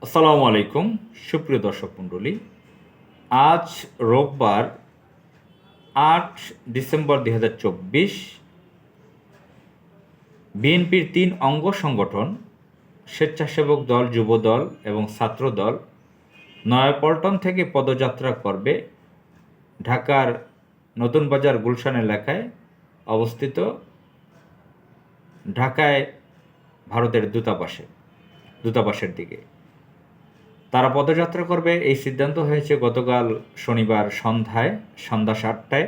আসসালামু আলাইকুম সুপ্রিয় দর্শক মণ্ডলী। আজ রোববার ৮ ডিসেম্বর ২০২৪। বিএনপির ৩ অঙ্গ সংগঠন স্বেচ্ছাসেবক দল, যুবদল এবং ছাত্রদল নয়াপল্টন থেকে পদযাত্রা করবে ঢাকার নতুন বাজার গুলশান এলাকায় অবস্থিত ঢাকায় ভারতের দূতাবাসের দিকে। তারা পদযাত্রা করবে, এই সিদ্ধান্ত হয়েছে গতকাল শনিবার সন্ধ্যা ৭টায়।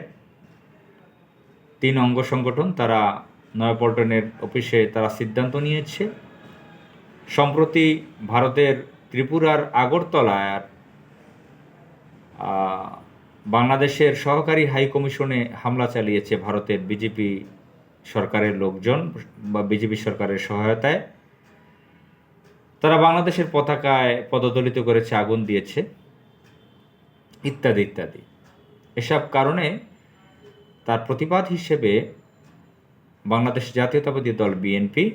৩ অঙ্গ সংগঠন তারা নয়াপল্টনের অফিসে তারা সিদ্ধান্ত নিয়েছে। সম্প্রতি ভারতের ত্রিপুরার আগরতলায় বাংলাদেশের সহকারী হাই কমিশনে হামলা চালিয়েছে ভারতের বিজেপি সরকারের লোকজন বা বিজেপি সরকারের সহায়তায়। তারা বাংলাদেশের পতাকায় পদদলিত করেছে, আগুন দিয়েছে, ইত্যাদি ইত্যাদি। এসব কারণে তার প্রতিবাদ হিসেবে বাংলাদেশ জাতীয়তাবাদী দল বিএনপি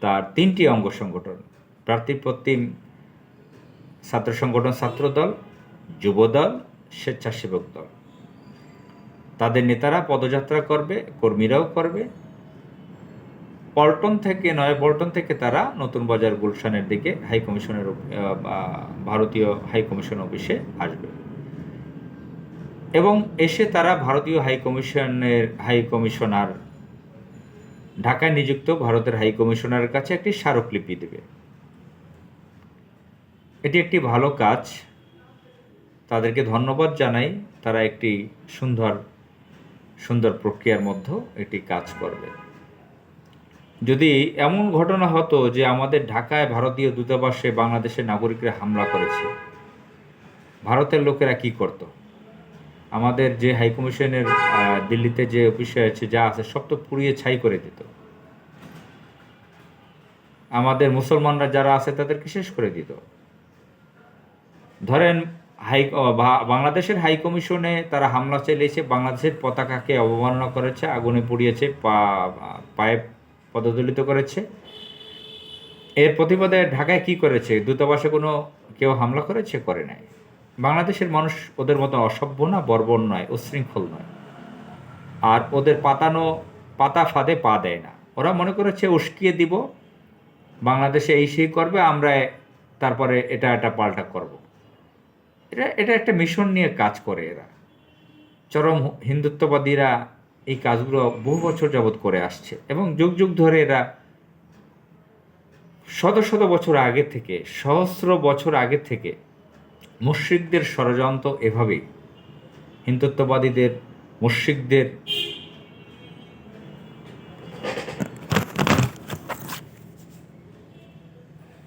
তার ৩টি অঙ্গ সংগঠন প্রার্থীপত্তিম ছাত্র সংগঠন ছাত্রদল, যুবদল, স্বেচ্ছাসেবক দল, তাদের নেতারা পদযাত্রা করবে, কর্মীরাও করবে। নয়াপল্টন থেকে তারা নতুন বাজার গুলশানের দিকে ভারতীয় হাই কমিশন অফিসে আসবে এবং এসে তারা ভারতীয় হাই কমিশনার ঢাকায় নিযুক্ত ভারতের হাই কমিশনারের কাছে একটি স্মারকলিপি দেবে। এটি একটি ভালো কাজ, তাদেরকে ধন্যবাদ জানাই। তারা একটি সুন্দর প্রক্রিয়ার মধ্যে এটি কাজ করবে। যদি এমন ঘটনা হতো যে আমাদের ঢাকায় ভারতীয় দূতাবাসে বাংলাদেশের নাগরিকরা হামলা করেছে, ভারতের লোকেরা কি করত? আমাদের যে হাইকমিশনের দিল্লিতে যে অফিসে আছে, যা আছে, সব তো পুড়িয়ে ছাই করে দিত। আমাদের মুসলমানরা যারা আছে তাদেরকে শেষ করে দিত। ধরেন বাংলাদেশের হাই কমিশনে তারা হামলা চালিয়েছে, বাংলাদেশের পতাকাকে অবমাননা করেছে, আগুনে পুড়িয়েছে, পায়ে পদদলিত করেছে। এর প্রতিবাদে ঢাকায় কি করেছে? দূতাবাসে কেউ হামলা করেছে? করে নাই। বাংলাদেশের মানুষ ওদের মতো অসভ্য না, বর্বর নয়, উচ্ছৃঙ্খল নয়, আর ওদের পাতা ফাঁদে পা দেয় না। ওরা মনে করেছে উস্কিয়ে দিব, বাংলাদেশে এই সেই করবে, আমরা তারপরে এটা পাল্টা করব। এটা একটা মিশন নিয়ে কাজ করে এরা। চরম হিন্দুত্ববাদীরা এই কাজগুলো বহু বছর যাবৎ করে আসছে এবং যুগ যুগ ধরে এরা শত বছর আগে থেকে, সহস্র বছর আগে থেকে মুশরিকদের ষড়যন্ত্র এভাবেই হিন্দুত্ববাদীদের, মুশরিকদের